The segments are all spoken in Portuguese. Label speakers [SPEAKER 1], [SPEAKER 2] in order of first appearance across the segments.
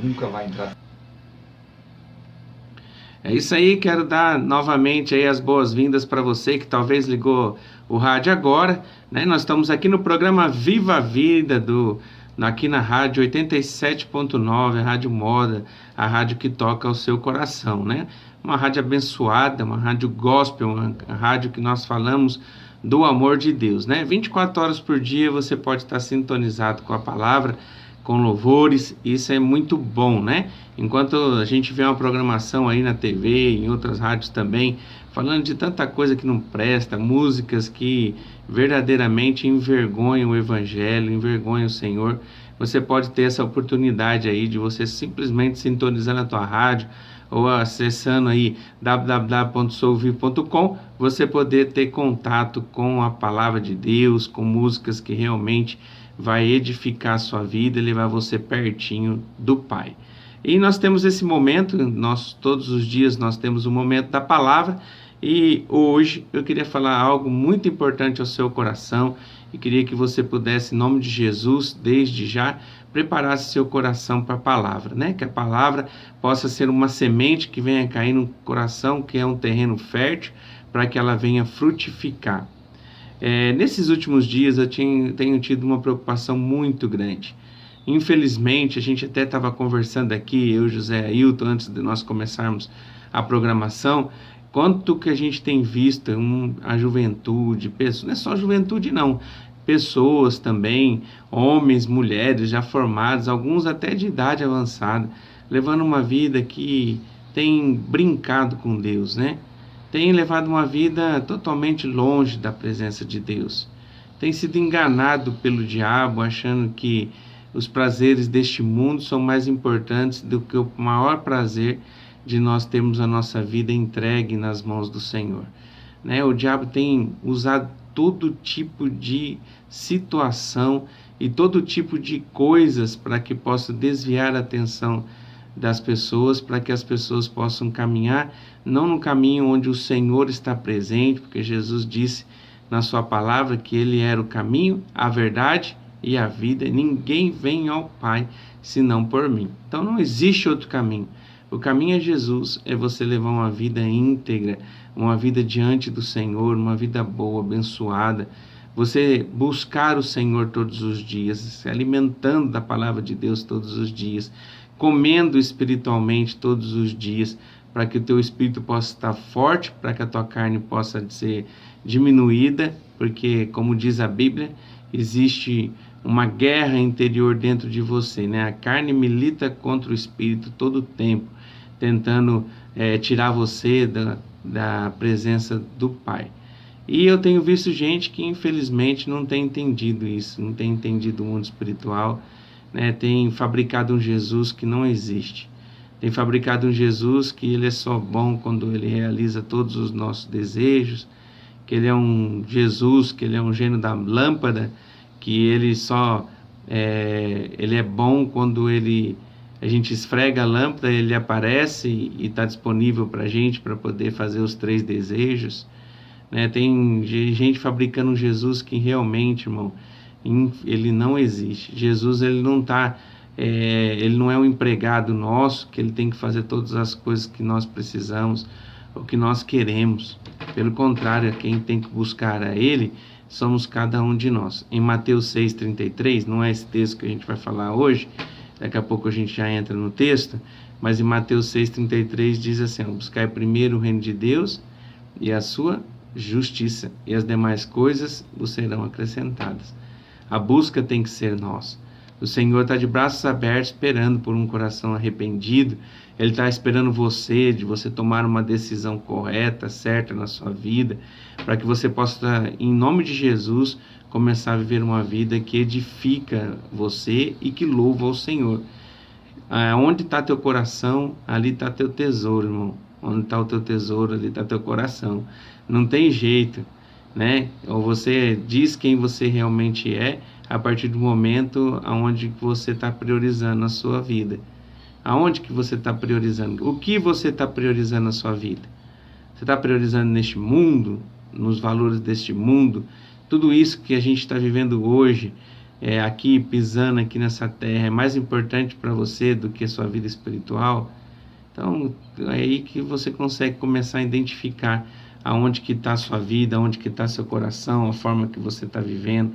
[SPEAKER 1] nunca vai entrar.
[SPEAKER 2] É isso aí, quero dar novamente aí as boas-vindas para você que talvez ligou o rádio agora, né? Nós estamos aqui no programa Viva a Vida, aqui na rádio 87.9, a Rádio Moda, a rádio que toca o seu coração, né? Uma rádio abençoada, uma rádio gospel, uma rádio que nós falamos do amor de Deus, né? 24 horas por dia você pode estar sintonizado com a palavra, com louvores, isso é muito bom, né? Enquanto a gente vê uma programação aí na TV, em outras rádios também, falando de tanta coisa que não presta, músicas que verdadeiramente envergonham o Evangelho, envergonham o Senhor, você pode ter essa oportunidade aí de você simplesmente sintonizar na tua rádio ou acessando aí www.souvivo.com, você poder ter contato com a palavra de Deus, com músicas que realmente vai edificar a sua vida e levar você pertinho do Pai. E nós temos esse momento, todos os dias nós temos um momento da palavra, e hoje eu queria falar algo muito importante ao seu coração e queria que você pudesse, em nome de Jesus, desde já, preparasse seu coração para a palavra, né? Que a palavra possa ser uma semente que venha cair no coração, que é um terreno fértil, para que ela venha frutificar. Nesses últimos dias eu tenho tido uma preocupação muito grande. Infelizmente, a gente até estava conversando aqui, eu e José Ailton, antes de nós começarmos a programação, quanto que a gente tem visto a juventude, pessoas, não é só juventude não, pessoas também, homens, mulheres já formados, alguns até de idade avançada, levando uma vida que tem brincado com Deus, né? Tem levado uma vida totalmente longe da presença de Deus. Tem sido enganado pelo diabo, achando que os prazeres deste mundo são mais importantes do que o maior prazer de nós termos a nossa vida entregue nas mãos do Senhor, né? O diabo tem usado todo tipo de situação e todo tipo de coisas para que possa desviar a atenção das pessoas, para que as pessoas possam caminhar não no caminho onde o Senhor está presente, porque Jesus disse na sua palavra que ele era o caminho, a verdade e a vida, ninguém vem ao Pai senão por mim. Então não existe outro caminho. O caminho é Jesus, é você levar uma vida íntegra, uma vida diante do Senhor, uma vida boa, abençoada. Você buscar o Senhor todos os dias, se alimentando da palavra de Deus todos os dias, comendo espiritualmente todos os dias, para que o teu espírito possa estar forte, para que a tua carne possa ser diminuída, porque, como diz a Bíblia, existe uma guerra interior dentro de você, né? A carne milita contra o espírito todo o tempo, tentando tirar você da presença do Pai. E eu tenho visto gente que infelizmente não tem entendido isso, não tem entendido o mundo espiritual, né? Tem fabricado um Jesus que não existe. Tem fabricado um Jesus que ele é só bom quando ele realiza todos os nossos desejos, que ele é um Jesus, que ele é um gênio da lâmpada, que ele ele é bom quando a gente esfrega a lâmpada, ele aparece e está disponível para a gente para poder fazer os 3 desejos, né? Tem gente fabricando um Jesus que realmente, irmão, ele não existe. Jesus, ele não é um empregado nosso, que ele tem que fazer todas as coisas que nós precisamos, ou que nós queremos. Pelo contrário, quem tem que buscar a ele somos cada um de nós. Em Mateus 6,33, não é esse texto que a gente vai falar hoje, daqui a pouco a gente já entra no texto, mas em Mateus 6,33 diz assim: buscai primeiro o reino de Deus e a sua justiça, e as demais coisas vos serão acrescentadas. A busca tem que ser nossa. O Senhor está de braços abertos esperando por um coração arrependido. Ele está esperando de você tomar uma decisão correta, certa na sua vida, para que você possa, em nome de Jesus, começar a viver uma vida que edifica você e que louva ao Senhor. Onde está teu coração, ali está teu tesouro, irmão. Onde está o teu tesouro, ali está teu coração. Não tem jeito, né? Ou você diz quem você realmente é a partir do momento onde você está priorizando a sua vida. Aonde que você está priorizando? O que você está priorizando na sua vida? Você está priorizando neste mundo, nos valores deste mundo? Tudo isso que a gente está vivendo hoje, aqui pisando aqui nessa terra é mais importante para você do que a sua vida espiritual, então é aí que você consegue começar a identificar aonde que está a sua vida, aonde que está seu coração, a forma que você está vivendo.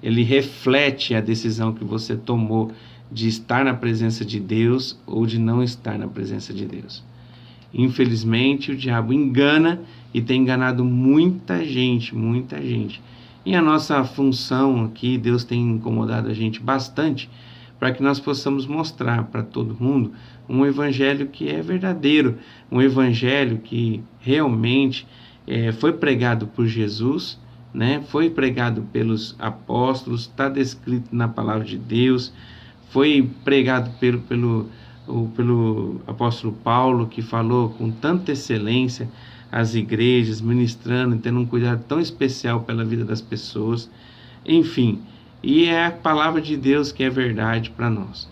[SPEAKER 2] Ele reflete a decisão que você tomou de estar na presença de Deus ou de não estar na presença de Deus. Infelizmente, o diabo engana e tem enganado muita gente, muita gente. E a nossa função aqui, Deus tem incomodado a gente bastante para que nós possamos mostrar para todo mundo um evangelho que é verdadeiro, um evangelho que realmente foi pregado por Jesus, né? Foi pregado pelos apóstolos, está descrito na palavra de Deus, foi pregado pelo apóstolo Paulo, que falou com tanta excelência às igrejas, ministrando e tendo um cuidado tão especial pela vida das pessoas, enfim, e é a palavra de Deus que é verdade para nós.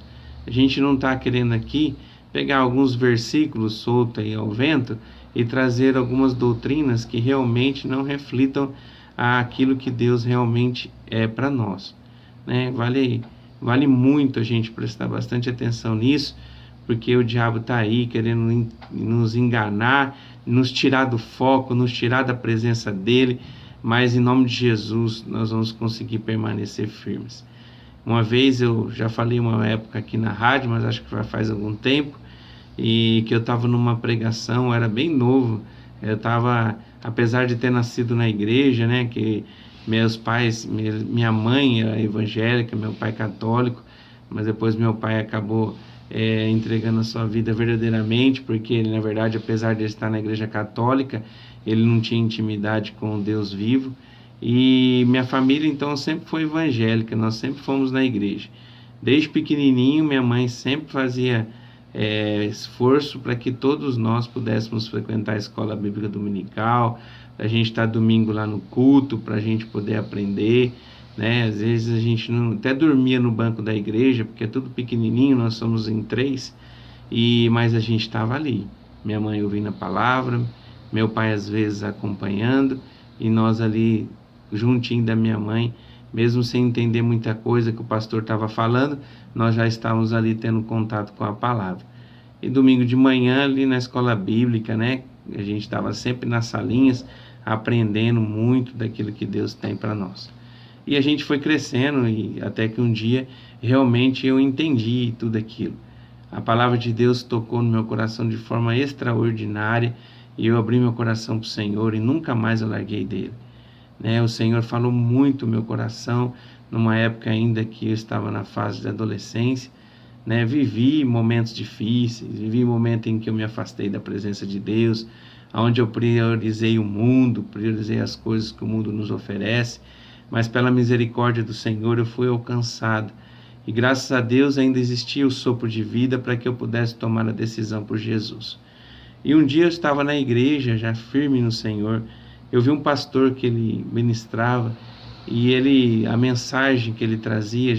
[SPEAKER 2] A gente não está querendo aqui pegar alguns versículos soltos aí ao vento e trazer algumas doutrinas que realmente não reflitam aquilo que Deus realmente é para nós, né? Vale muito a gente prestar bastante atenção nisso, porque o diabo está aí querendo nos enganar, nos tirar do foco, nos tirar da presença dele, mas em nome de Jesus nós vamos conseguir permanecer firmes. Uma vez eu já falei uma época aqui na rádio, mas acho que já faz algum tempo, e que eu estava numa pregação, eu era bem novo, eu estava, apesar de ter nascido na igreja, né, que meus pais, minha mãe era evangélica, meu pai católico, mas depois meu pai acabou entregando a sua vida verdadeiramente, porque ele, na verdade, apesar de estar na igreja católica, ele não tinha intimidade com o Deus vivo. E minha família, então, sempre foi evangélica, nós sempre fomos na igreja. Desde pequenininho, minha mãe sempre fazia esforço para que todos nós pudéssemos frequentar a escola bíblica dominical, a gente estar domingo lá no culto, para a gente poder aprender, né? Às vezes a gente até dormia no banco da igreja, porque é tudo pequenininho, nós somos em 3, mas a gente estava ali. Minha mãe ouvindo a palavra, meu pai às vezes acompanhando, e nós ali juntinho da minha mãe, mesmo sem entender muita coisa que o pastor estava falando, nós já estávamos ali tendo contato com a palavra. E domingo de manhã ali na escola bíblica, né, a gente estava sempre nas salinhas, aprendendo muito daquilo que Deus tem para nós. E a gente foi crescendo, e até que um dia realmente eu entendi tudo aquilo. A palavra de Deus tocou no meu coração de forma extraordinária, e eu abri meu coração para o Senhor e nunca mais eu larguei dele. O Senhor falou muito no meu coração, numa época ainda que eu estava na fase da adolescência, né? Vivi momentos difíceis, vivi momentos em que eu me afastei da presença de Deus, onde eu priorizei o mundo, priorizei as coisas que o mundo nos oferece, mas pela misericórdia do Senhor eu fui alcançado, e graças a Deus ainda existia o sopro de vida para que eu pudesse tomar a decisão por Jesus. E um dia eu estava na igreja, já firme no Senhor, eu vi um pastor que ele ministrava, e a mensagem que ele trazia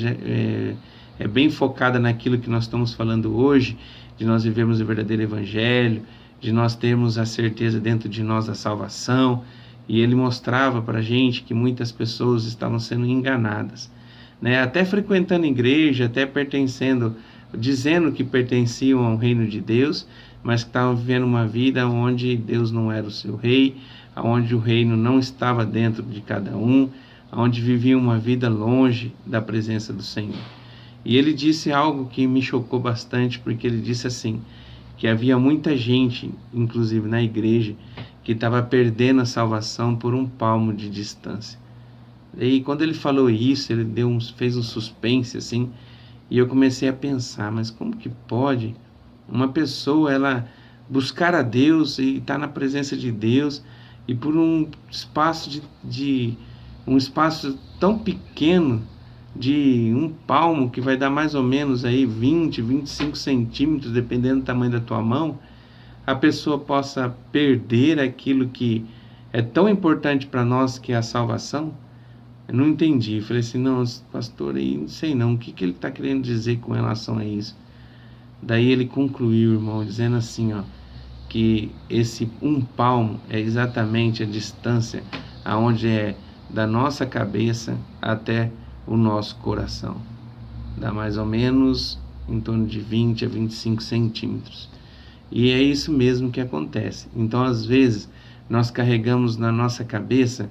[SPEAKER 2] é bem focada naquilo que nós estamos falando hoje, de nós vivermos o verdadeiro evangelho, de nós termos a certeza dentro de nós da salvação, e ele mostrava para a gente que muitas pessoas estavam sendo enganadas, né? Até frequentando igreja, até pertencendo, dizendo que pertenciam ao reino de Deus, mas que estavam vivendo uma vida onde Deus não era o seu rei, onde o reino não estava dentro de cada um, onde viviam uma vida longe da presença do Senhor. E ele disse algo que me chocou bastante, porque ele disse assim, que havia muita gente, inclusive na igreja, que estava perdendo a salvação por um palmo de distância. E quando ele falou isso, ele fez um suspense assim, e eu comecei a pensar, mas como que pode uma pessoa ela buscar a Deus e estar na presença de Deus, e por um espaço um espaço tão pequeno, de um palmo, que vai dar mais ou menos aí 20, 25 centímetros, dependendo do tamanho da tua mão, a pessoa possa perder aquilo que é tão importante para nós, que é a salvação? Eu não entendi. Eu falei assim, não, pastor, aí não sei não, o que ele está querendo dizer com relação a isso? Daí ele concluiu, irmão, dizendo assim, que esse um palmo é exatamente a distância aonde é da nossa cabeça até o nosso coração. Dá mais ou menos em torno de 20 a 25 centímetros. E é isso mesmo que acontece. Então, às vezes, nós carregamos na nossa cabeça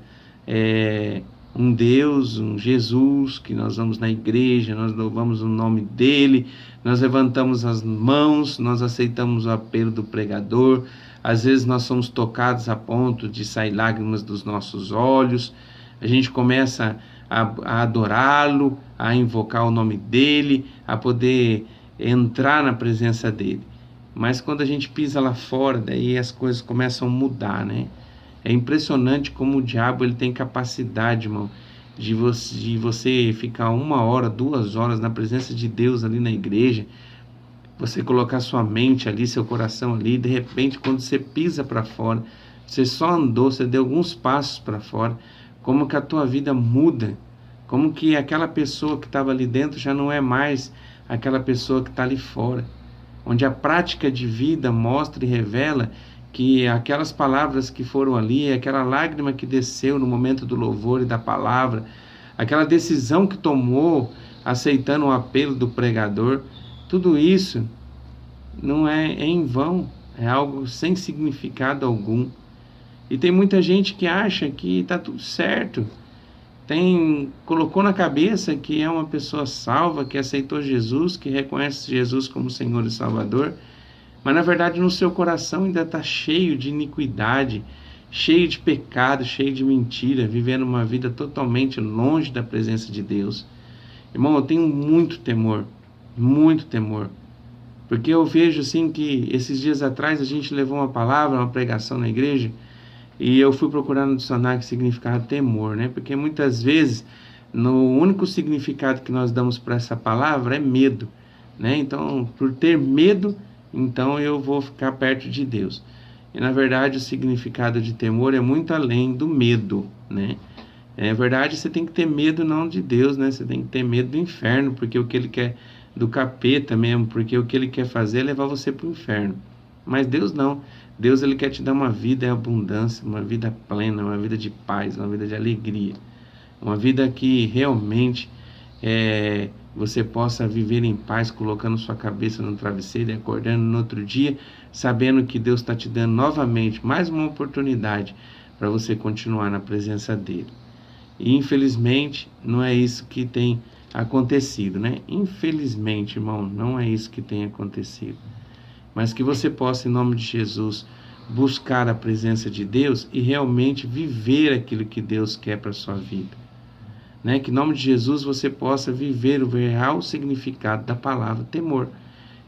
[SPEAKER 2] um Deus, um Jesus, que nós vamos na igreja, nós louvamos o nome dele, nós levantamos as mãos, nós aceitamos o apelo do pregador, às vezes nós somos tocados a ponto de sair lágrimas dos nossos olhos, a gente começa a adorá-lo, a invocar o nome dele, a poder entrar na presença dele. Mas quando a gente pisa lá fora, daí as coisas começam a mudar, né? É impressionante como o diabo ele tem capacidade, irmão, de você ficar 1 hora, 2 horas na presença de Deus ali na igreja, você colocar sua mente ali, seu coração ali, de repente quando você pisa para fora, você só andou, você deu alguns passos para fora, como que a tua vida muda, como que aquela pessoa que estava ali dentro já não é mais aquela pessoa que está ali fora, onde a prática de vida mostra e revela que aquelas palavras que foram ali, aquela lágrima que desceu no momento do louvor e da palavra, aquela decisão que tomou aceitando o apelo do pregador, tudo isso não é em vão, é algo sem significado algum. E tem muita gente que acha que está tudo certo, colocou na cabeça que é uma pessoa salva, que aceitou Jesus, que reconhece Jesus como Senhor e Salvador, mas na verdade no seu coração ainda está cheio de iniquidade, cheio de pecado, cheio de mentira, vivendo uma vida totalmente longe da presença de Deus. Irmão, eu tenho muito temor, porque eu vejo assim que esses dias atrás a gente levou uma palavra, uma pregação na igreja, e eu fui procurar no dicionário que significava temor, né? Porque muitas vezes no único significado que nós damos para essa palavra é medo, né? Então, por ter medo, então eu vou ficar perto de Deus. E na verdade o significado de temor é muito além do medo, né? É verdade, você tem que ter medo não de Deus, né? Você tem que ter medo do inferno, porque o que ele quer, do capeta mesmo, porque o que ele quer fazer é levar você para o inferno. Mas Deus não. Deus ele quer te dar uma vida em abundância, uma vida plena, uma vida de paz, uma vida de alegria. Uma vida que realmente você possa viver em paz, colocando sua cabeça no travesseiro e acordando no outro dia, sabendo que Deus está te dando novamente mais uma oportunidade para você continuar na presença dele. E infelizmente não é isso que tem acontecido, né? Infelizmente, irmão, não é isso que tem acontecido. Mas que você possa, em nome de Jesus, buscar a presença de Deus e realmente viver aquilo que Deus quer para a sua vida. Né? Que em nome de Jesus você possa viver o real significado da palavra temor.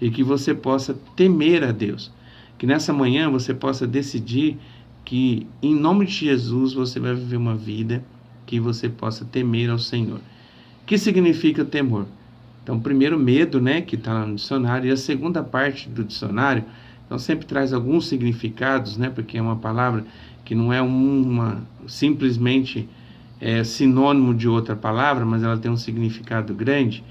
[SPEAKER 2] E que você possa temer a Deus. Que nessa manhã você possa decidir que em nome de Jesus você vai viver uma vida que você possa temer ao Senhor. O que significa temor? Então, primeiro medo, né, que está lá no dicionário, e a segunda parte do dicionário, então sempre traz alguns significados, né, porque é uma palavra que não é simplesmente sinônimo de outra palavra, mas ela tem um significado grande.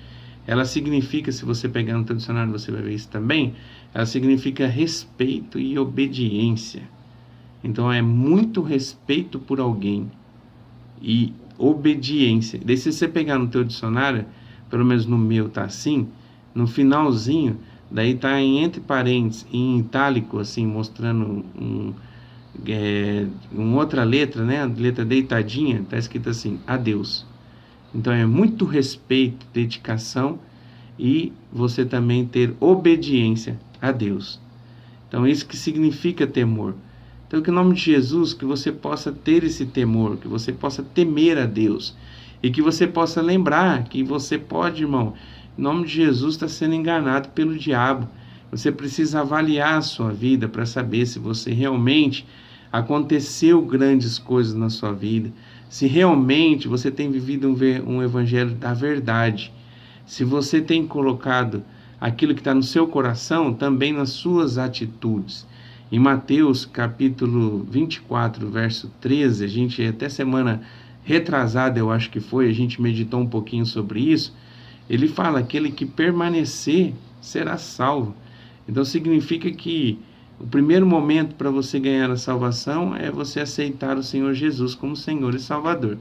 [SPEAKER 2] Ela significa, se você pegar no teu dicionário você vai ver isso também, ela significa respeito e obediência. Então é muito respeito por alguém e obediência. Daí se você pegar no teu dicionário, pelo menos no meu tá assim, no finalzinho, daí tá em entre parênteses, em itálico, assim, mostrando uma outra letra, né, a letra deitadinha, tá escrito assim, adeus. Então é muito respeito, dedicação e você também ter obediência a Deus. Então isso que significa temor. Então que em nome de Jesus, que você possa ter esse temor, que você possa temer a Deus. E que você possa lembrar que você pode, irmão, em nome de Jesus, está sendo enganado pelo diabo. Você precisa avaliar a sua vida para saber se você realmente aconteceu grandes coisas na sua vida. Se realmente você tem vivido um evangelho da verdade. Se você tem colocado aquilo que está no seu coração também nas suas atitudes. Em Mateus capítulo 24, verso 13, a gente até semana retrasada, eu acho que foi, a gente meditou um pouquinho sobre isso, ele fala, aquele que permanecer será salvo. Então significa que o primeiro momento para você ganhar a salvação é você aceitar o Senhor Jesus como Senhor e Salvador.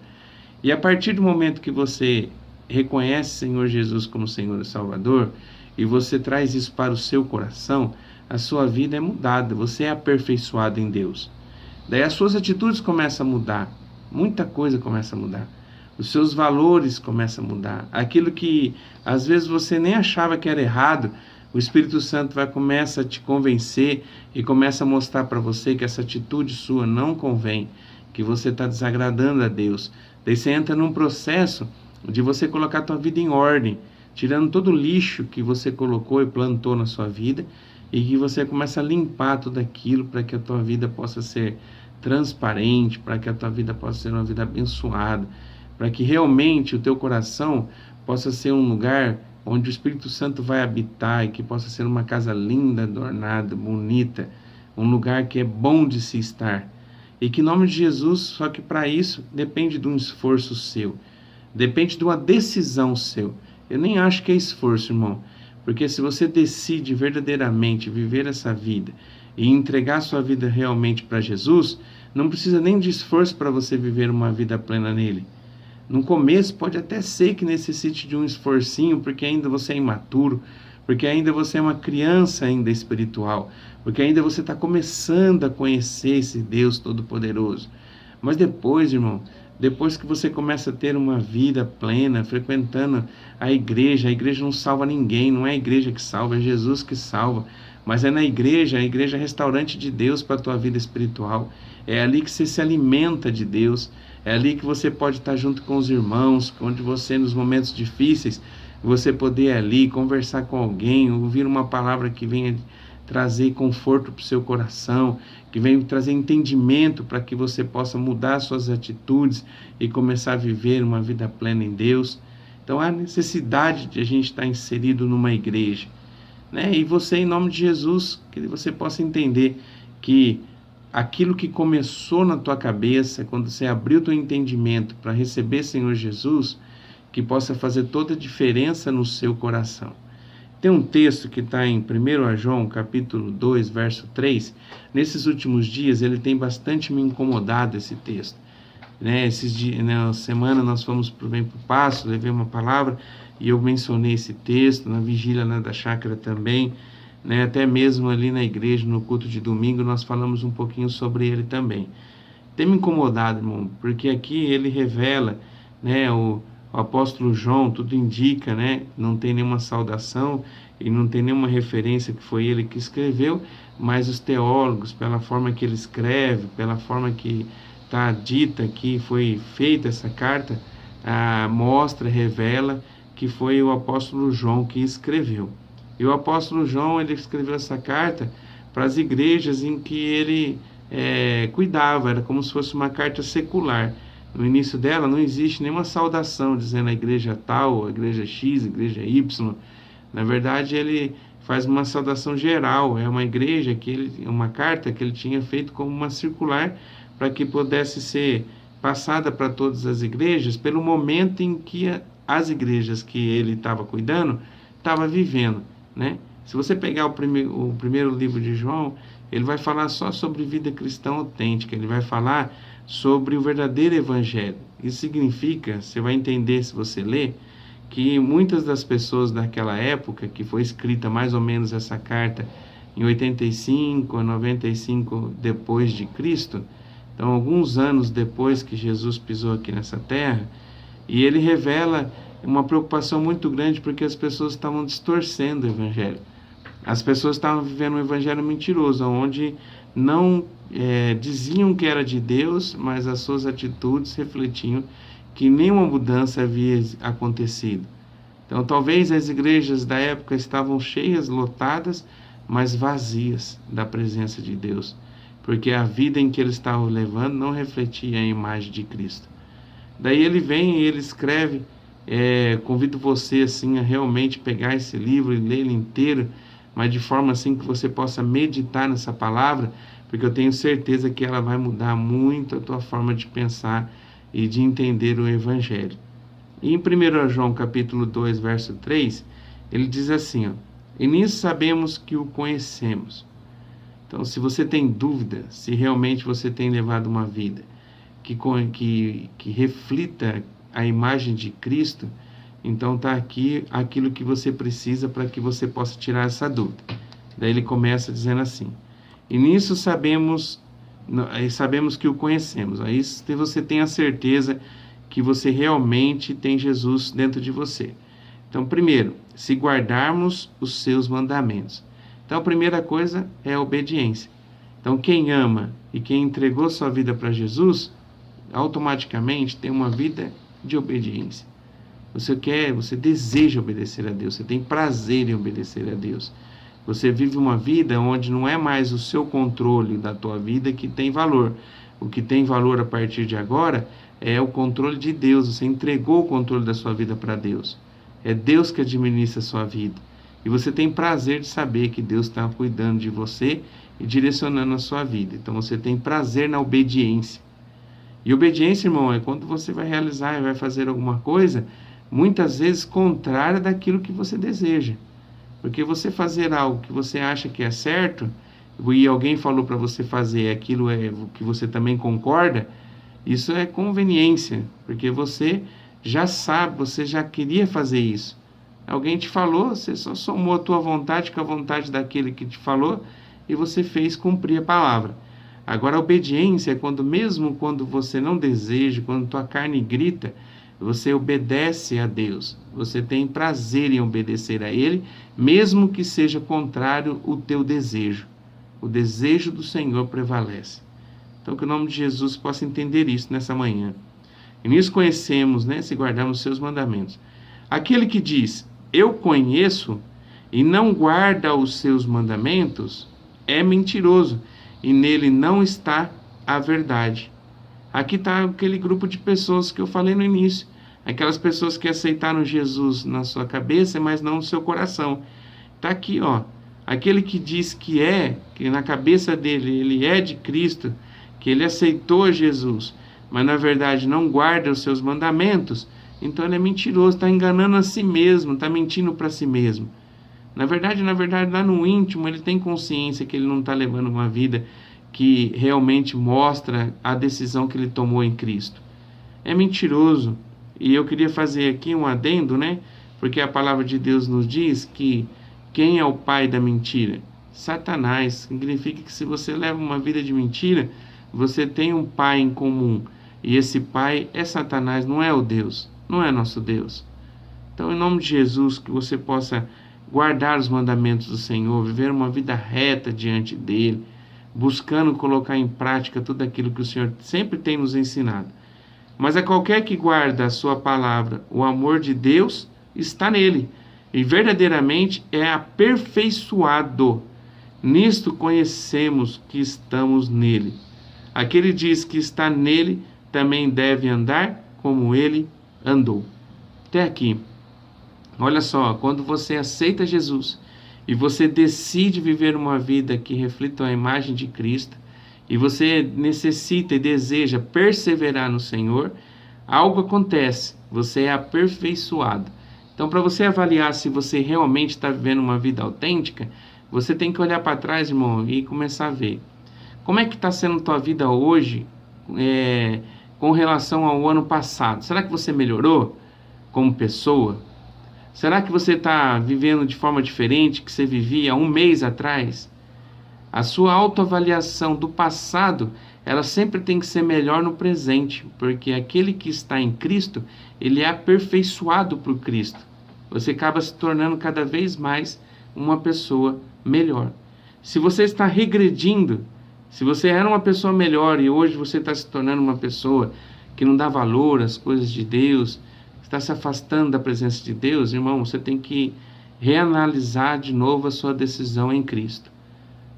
[SPEAKER 2] E a partir do momento que você reconhece Senhor Jesus como Senhor e Salvador, e você traz isso para o seu coração, a sua vida é mudada, você é aperfeiçoado em Deus. Daí as suas atitudes começam a mudar, muita coisa começa a mudar. Os seus valores começam a mudar. Aquilo que às vezes você nem achava que era errado, o Espírito Santo começa a te convencer e começa a mostrar para você que essa atitude sua não convém, que você está desagradando a Deus. Daí você entra num processo de você colocar a tua vida em ordem, tirando todo o lixo que você colocou e plantou na sua vida, e que você começa a limpar tudo aquilo para que a tua vida possa ser transparente, para que a tua vida possa ser uma vida abençoada, para que realmente o teu coração possa ser um lugar onde o Espírito Santo vai habitar e que possa ser uma casa linda, adornada, bonita, um lugar que é bom de se estar. E que em nome de Jesus, só que para isso depende de um esforço seu, depende de uma decisão seu. Eu nem acho que é esforço, irmão, porque se você decide verdadeiramente viver essa vida e entregar sua vida realmente para Jesus, não precisa nem de esforço para você viver uma vida plena nele. No começo pode até ser que necessite de um esforcinho, porque ainda você é imaturo, porque ainda você é uma criança ainda espiritual, porque ainda você está começando a conhecer esse Deus Todo-Poderoso. Mas depois, irmão, depois que você começa a ter uma vida plena, frequentando a igreja não salva ninguém, não é a igreja que salva, é Jesus que salva. Mas é na igreja, a igreja é restaurante de Deus para a tua vida espiritual. É ali que você se alimenta de Deus. É ali que você pode estar junto com os irmãos, onde você, nos momentos difíceis, você poder ali conversar com alguém, ouvir uma palavra que venha trazer conforto para o seu coração, que venha trazer entendimento para que você possa mudar suas atitudes e começar a viver uma vida plena em Deus. Então há necessidade de a gente estar inserido numa igreja, né? E você, em nome de Jesus, que você possa entender que aquilo que começou na tua cabeça, quando você abriu o teu entendimento para receber Senhor Jesus, que possa fazer toda a diferença no seu coração. Tem um texto que está em 1 João, capítulo 2, verso 3. Nesses últimos dias, ele tem bastante me incomodado, esse texto. Esses dias, na semana, nós fomos para o Bem para o Passo, levei uma palavra, e eu mencionei esse texto, na vigília da chácara também, até mesmo ali na igreja, no culto de domingo, nós falamos um pouquinho sobre ele também. Tem me incomodado, irmão, porque aqui ele revela, o apóstolo João, tudo indica, não tem nenhuma saudação e não tem nenhuma referência que foi ele que escreveu, mas os teólogos, pela forma que ele escreve, pela forma que está dita que foi feita essa carta, mostra, revela que foi o apóstolo João que escreveu. E o apóstolo João, ele escreveu essa carta para as igrejas em que ele cuidava, era como se fosse uma carta secular. No início dela não existe nenhuma saudação dizendo a igreja tal, a igreja X, a igreja Y. Na verdade, ele faz uma saudação geral, é uma igreja uma carta que ele tinha feito como uma circular para que pudesse ser passada para todas as igrejas pelo momento em que as igrejas que ele estava cuidando estavam vivendo, Se você pegar o primeiro livro de João, ele vai falar só sobre vida cristã autêntica, ele vai falar sobre o verdadeiro evangelho. Isso significa, você vai entender se você ler, que muitas das pessoas daquela época, que foi escrita mais ou menos essa carta em 85 a 95 depois de Cristo, então alguns anos depois que Jesus pisou aqui nessa terra, e ele revela uma preocupação muito grande porque as pessoas estavam distorcendo o evangelho. As pessoas estavam vivendo um evangelho mentiroso, onde não diziam que era de Deus, mas as suas atitudes refletiam que nenhuma mudança havia acontecido. Então, talvez as igrejas da época estavam cheias, lotadas, mas vazias da presença de Deus, porque a vida em que eles estavam levando não refletia a imagem de Cristo. Daí ele vem e ele escreve, convido você assim, a realmente pegar esse livro e ler ele inteiro, mas de forma assim que você possa meditar nessa palavra, porque eu tenho certeza que ela vai mudar muito a tua forma de pensar e de entender o Evangelho. E em 1 João capítulo 2, verso 3, ele diz assim, e nisso sabemos que o conhecemos. Então, se você tem dúvida, se realmente você tem levado uma vida que reflita a imagem de Cristo, Então está aqui aquilo que você precisa para que você possa tirar essa dúvida. Daí ele começa dizendo assim: e nisso sabemos que o conhecemos. Aí você tem a certeza que você realmente tem Jesus dentro de você. Então, primeiro, se guardarmos os seus mandamentos. Então, a primeira coisa é a obediência. Então, quem ama e quem entregou sua vida para Jesus, automaticamente tem uma vida de obediência. Você deseja obedecer a Deus, você tem prazer em obedecer a Deus. Você vive uma vida onde não é mais o seu controle da tua vida que tem valor. O que tem valor a partir de agora é o controle de Deus. Você entregou o controle da sua vida para Deus. É Deus que administra a sua vida. E você tem prazer de saber que Deus está cuidando de você e direcionando a sua vida. Então você tem prazer na obediência. E obediência, irmão, é quando você vai realizar e vai fazer alguma coisa, muitas vezes contrária daquilo que você deseja. Porque você fazer algo que você acha que é certo, e alguém falou para você fazer, aquilo é o que você também concorda, isso é conveniência, porque você já sabe, você já queria fazer isso. Alguém te falou, você só somou a tua vontade com a vontade daquele que te falou, e você fez cumprir a palavra. Agora, a obediência é quando, mesmo quando você não deseja, quando tua carne grita, você obedece a Deus. Você tem prazer em obedecer a Ele, mesmo que seja contrário o teu desejo. O desejo do Senhor prevalece. Então, que o nome de Jesus possa entender isso nessa manhã. E nisso conhecemos, se guardarmos seus mandamentos. Aquele que diz, eu conheço, e não guarda os seus mandamentos, é mentiroso, e nele não está a verdade. Aqui está aquele grupo de pessoas que eu falei no início. Aquelas pessoas que aceitaram Jesus na sua cabeça, mas não no seu coração. Está aqui, ó. Aquele que diz que na cabeça dele ele é de Cristo, que ele aceitou Jesus, mas na verdade não guarda os seus mandamentos, então ele é mentiroso, está enganando a si mesmo, está mentindo para si mesmo. Na verdade, lá no íntimo, ele tem consciência que ele não está levando uma vida que realmente mostra a decisão que ele tomou em Cristo. É mentiroso. E eu queria fazer aqui um adendo, porque a palavra de Deus nos diz que quem é o pai da mentira? Satanás. Significa que se você leva uma vida de mentira, você tem um pai em comum. E esse pai é Satanás, não é o Deus, não é nosso Deus. Então, em nome de Jesus, que você possa guardar os mandamentos do Senhor, viver uma vida reta diante dele, buscando colocar em prática tudo aquilo que o Senhor sempre tem nos ensinado. Mas a qualquer que guarda a sua palavra, o amor de Deus está nele, e verdadeiramente é aperfeiçoado. Nisto conhecemos que estamos nele. Aquele diz que está nele, também deve andar como ele andou. Até aqui. Olha só, quando você aceita Jesus e você decide viver uma vida que reflita a imagem de Cristo, e você necessita e deseja perseverar no Senhor, algo acontece, você é aperfeiçoado. Então, para você avaliar se você realmente está vivendo uma vida autêntica, você tem que olhar para trás, irmão, e começar a ver. Como é que está sendo a tua vida hoje com relação ao ano passado? Será que você melhorou como pessoa? Será que você está vivendo de forma diferente que você vivia há um mês atrás? A sua autoavaliação do passado, ela sempre tem que ser melhor no presente, porque aquele que está em Cristo, ele é aperfeiçoado por Cristo. Você acaba se tornando cada vez mais uma pessoa melhor. Se você está regredindo, se você era uma pessoa melhor e hoje você está se tornando uma pessoa que não dá valor às coisas de Deus, está se afastando da presença de Deus, irmão, você tem que reanalisar de novo a sua decisão em Cristo.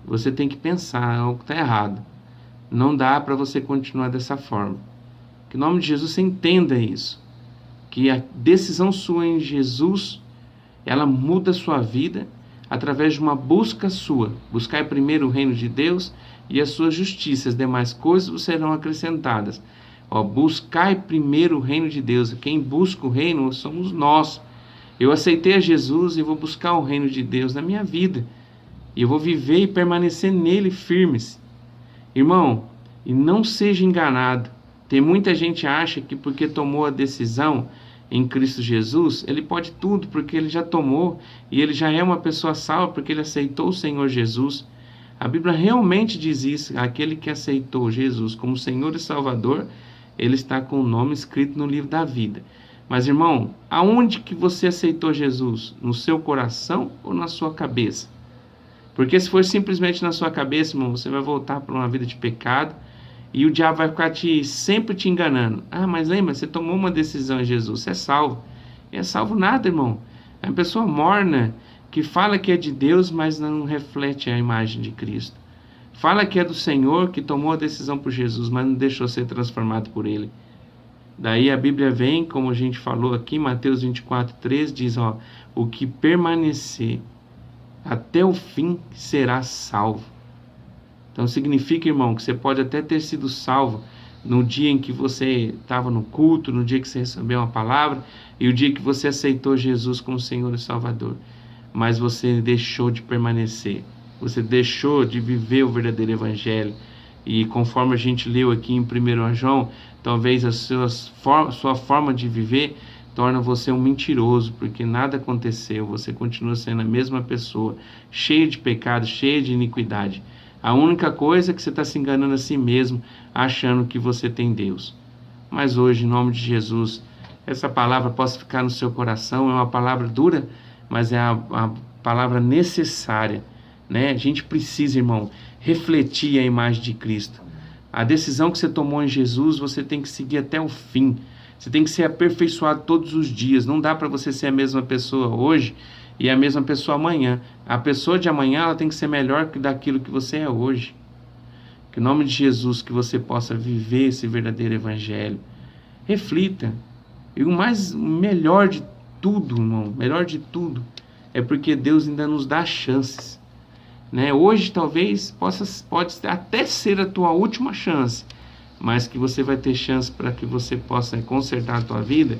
[SPEAKER 2] Você tem que pensar, algo está errado. Não dá para você continuar dessa forma. Que em nome de Jesus você entenda isso. Que a decisão sua em Jesus, ela muda a sua vida através de uma busca sua. Buscar primeiro o reino de Deus e a sua justiça. As demais coisas serão acrescentadas. Buscai primeiro o reino de Deus. Quem busca o reino somos nós. Eu aceitei a Jesus e vou buscar o reino de Deus na minha vida. E eu vou viver e permanecer nele firmes. Irmão, e não seja enganado. Tem muita gente que acha que porque tomou a decisão em Cristo Jesus, ele pode tudo, porque ele já tomou, e ele já é uma pessoa salva, porque ele aceitou o Senhor Jesus. A Bíblia realmente diz isso: aquele que aceitou Jesus como Senhor e Salvador, ele está com o nome escrito no livro da vida. Mas, irmão, aonde que você aceitou Jesus? No seu coração ou na sua cabeça? Porque se for simplesmente na sua cabeça, irmão, você vai voltar para uma vida de pecado, e o diabo vai ficar sempre te enganando. Ah, mas lembra, você tomou uma decisão em Jesus, você é salvo. E é salvo nada, irmão. É uma pessoa morna, que fala que é de Deus, mas não reflete a imagem de Cristo. Fala que é do Senhor, que tomou a decisão por Jesus, mas não deixou ser transformado por Ele. Daí a Bíblia vem, como a gente falou aqui, Mateus 24:3, diz, ó, o que permanecer até o fim será salvo. Então significa, irmão, que você pode até ter sido salvo no dia em que você estava no culto, no dia que você recebeu uma palavra, e o dia que você aceitou Jesus como Senhor e Salvador. Mas você deixou de permanecer, você deixou de viver o verdadeiro Evangelho. E conforme a gente leu aqui em 1 João, talvez a sua forma de viver torna você um mentiroso, porque nada aconteceu, você continua sendo a mesma pessoa, cheia de pecado, cheia de iniquidade. A única coisa é que você está se enganando a si mesmo, achando que você tem Deus. Mas hoje, em nome de Jesus, essa palavra possa ficar no seu coração. É uma palavra dura, mas é a palavra necessária, né? A gente precisa, irmão, refletir a imagem de Cristo. A decisão que você tomou em Jesus, você tem que seguir até o fim. Você tem que ser aperfeiçoado todos os dias. Não dá para você ser a mesma pessoa hoje e a mesma pessoa amanhã. A pessoa de amanhã, ela tem que ser melhor que daquilo que você é hoje. Que em nome de Jesus, que você possa viver esse verdadeiro Evangelho. Reflita. E o melhor de tudo, irmão, melhor de tudo, é porque Deus ainda nos dá chances, né? Hoje talvez pode até ser a tua última chance, mas que você vai ter chance para que você possa consertar a tua vida,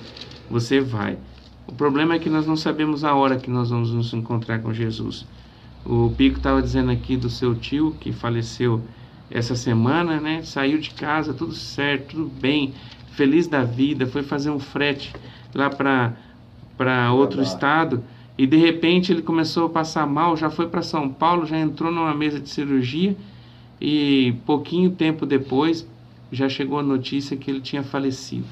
[SPEAKER 2] você vai. O problema é que nós não sabemos a hora que nós vamos nos encontrar com Jesus. O Pico estava dizendo aqui do seu tio, que faleceu essa semana, né? Saiu de casa, tudo certo, tudo bem, feliz da vida, foi fazer um frete lá para outro estado, e de repente ele começou a passar mal, já foi para São Paulo, já entrou numa mesa de cirurgia, e pouquinho tempo depois já chegou a notícia que ele tinha falecido.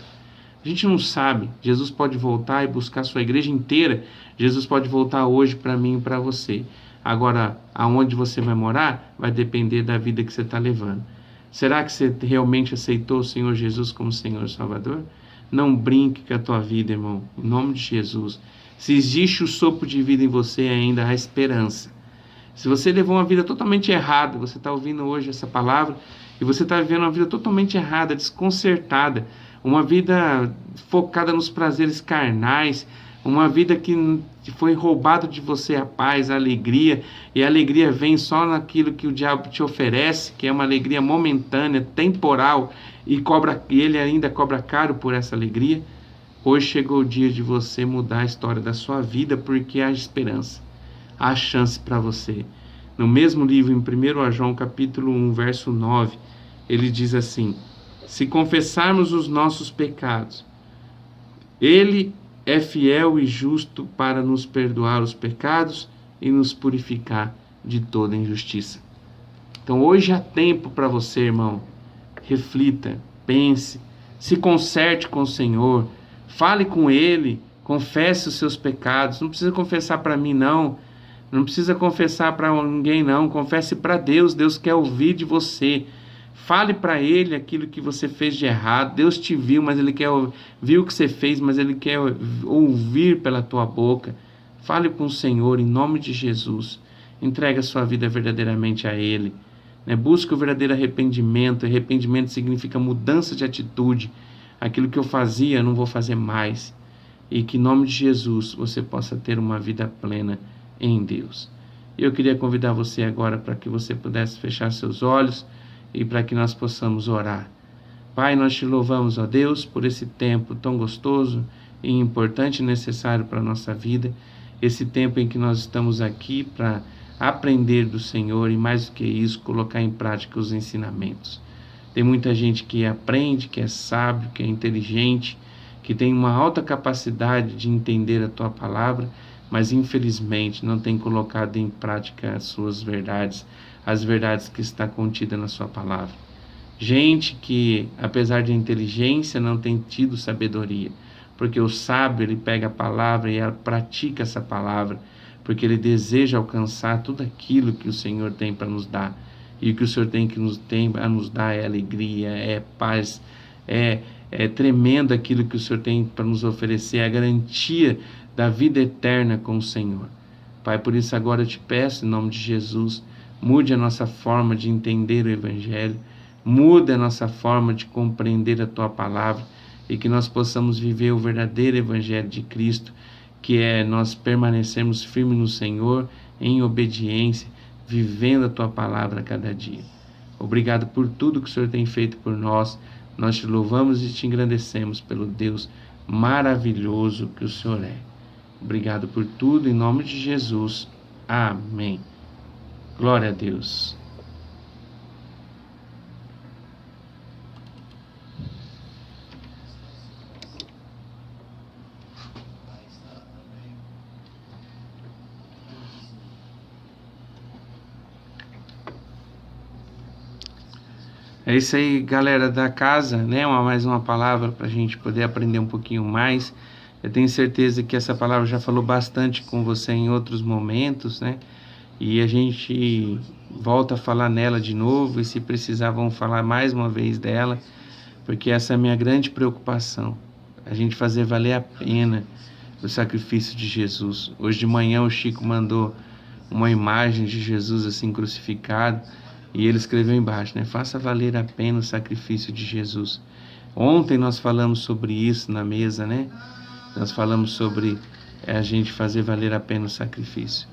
[SPEAKER 2] A gente não sabe. Jesus pode voltar e buscar a sua igreja inteira. Jesus pode voltar hoje para mim e para você. Agora, aonde você vai morar vai depender da vida que você está levando. Será que você realmente aceitou o Senhor Jesus como Senhor e Salvador? Não brinque com a tua vida, irmão. Em nome de Jesus. Se existe o sopro de vida em você, ainda há esperança. Se você levou uma vida totalmente errada, você está ouvindo hoje essa palavra, e você está vivendo uma vida totalmente errada, desconcertada, uma vida focada nos prazeres carnais, uma vida que foi roubado de você a paz, a alegria, e a alegria vem só naquilo que o diabo te oferece, que é uma alegria momentânea, temporal, e ele ainda cobra caro por essa alegria. Hoje chegou o dia de você mudar a história da sua vida, porque há esperança, há chance para você. No mesmo livro, em 1 João capítulo 1, verso 9, ele diz assim: se confessarmos os nossos pecados, Ele é fiel e justo para nos perdoar os pecados e nos purificar de toda injustiça. Então hoje há tempo para você, irmão. Reflita, pense, se conserte com o Senhor, fale com Ele, confesse os seus pecados. Não precisa confessar para mim, não. Não precisa confessar para ninguém, não. Confesse para Deus. Deus quer ouvir de você. Fale para Ele aquilo que você fez de errado. Deus te viu, mas Ele viu o que você fez, mas Ele quer ouvir pela tua boca. Fale com o Senhor em nome de Jesus. Entregue a sua vida verdadeiramente a Ele. Busque o verdadeiro arrependimento. Arrependimento significa mudança de atitude. Aquilo que eu fazia, eu não vou fazer mais. E que em nome de Jesus você possa ter uma vida plena em Deus. Eu queria convidar você agora para que você pudesse fechar seus olhos e para que nós possamos orar. Pai, nós te louvamos, ó Deus, por esse tempo tão gostoso e importante e necessário para a nossa vida, esse tempo em que nós estamos aqui para aprender do Senhor e, mais do que isso, colocar em prática os ensinamentos. Tem muita gente que aprende, que é sábio, que é inteligente, que tem uma alta capacidade de entender a tua palavra, mas infelizmente não tem colocado em prática as suas verdades, as verdades que está contida na sua palavra. Gente que, apesar de inteligência, não tem tido sabedoria, porque o sábio, ele pega a palavra e pratica essa palavra, porque ele deseja alcançar tudo aquilo que o Senhor tem para nos dar. E o que o Senhor tem a nos dar é alegria, é paz, é tremendo aquilo que o Senhor tem para nos oferecer, é a garantia da vida eterna com o Senhor. Pai, por isso agora eu te peço, em nome de Jesus, mude a nossa forma de entender o Evangelho, mude a nossa forma de compreender a Tua palavra e que nós possamos viver o verdadeiro Evangelho de Cristo, que é nós permanecermos firmes no Senhor, em obediência, vivendo a Tua palavra a cada dia. Obrigado por tudo que o Senhor tem feito por nós. Nós te louvamos e te engrandecemos pelo Deus maravilhoso que o Senhor é. Obrigado por tudo, em nome de Jesus. Amém. Glória a Deus. É isso aí, galera da casa, né? Mais uma palavra para a gente poder aprender um pouquinho mais. Eu tenho certeza que essa palavra já falou bastante com você em outros momentos, né? E a gente volta a falar nela de novo, e se precisar, vamos falar mais uma vez dela, porque essa é a minha grande preocupação, a gente fazer valer a pena o sacrifício de Jesus. Hoje de manhã o Chico mandou uma imagem de Jesus assim crucificado, e ele escreveu embaixo, né? Faça valer a pena o sacrifício de Jesus. Ontem nós falamos sobre isso na mesa, né? Nós falamos sobre a gente fazer valer a pena o sacrifício.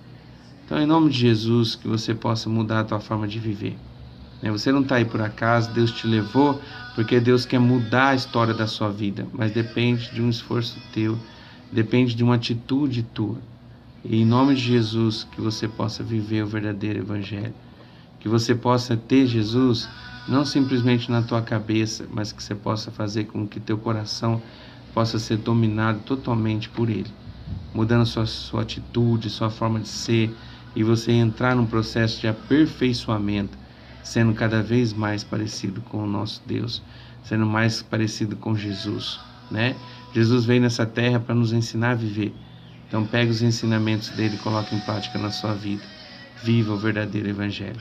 [SPEAKER 2] Então, em nome de Jesus, que você possa mudar a tua forma de viver. Você não está aí por acaso, Deus te levou, porque Deus quer mudar a história da sua vida, mas depende de um esforço teu, depende de uma atitude tua. E em nome de Jesus, que você possa viver o verdadeiro Evangelho. Que você possa ter Jesus, não simplesmente na tua cabeça, mas que você possa fazer com que teu coração possa ser dominado totalmente por Ele, mudando sua atitude, sua forma de ser, e você entrar num processo de aperfeiçoamento, sendo cada vez mais parecido com o nosso Deus, sendo mais parecido com Jesus, né? Jesus veio nessa terra para nos ensinar a viver. Então pegue os ensinamentos dele e coloque em prática na sua vida. Viva o verdadeiro Evangelho.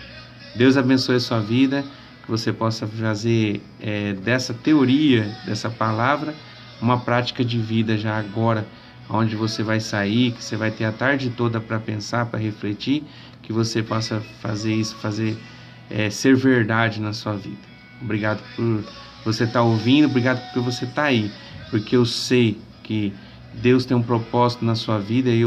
[SPEAKER 2] Deus abençoe a sua vida, que você possa fazer dessa teoria, dessa palavra, uma prática de vida já agora, onde você vai sair, que você vai ter a tarde toda para pensar, para refletir, que você possa fazer isso, ser verdade na sua vida. Obrigado por você estar ouvindo, obrigado por você estar aí, porque eu sei que Deus tem um propósito na sua vida e eu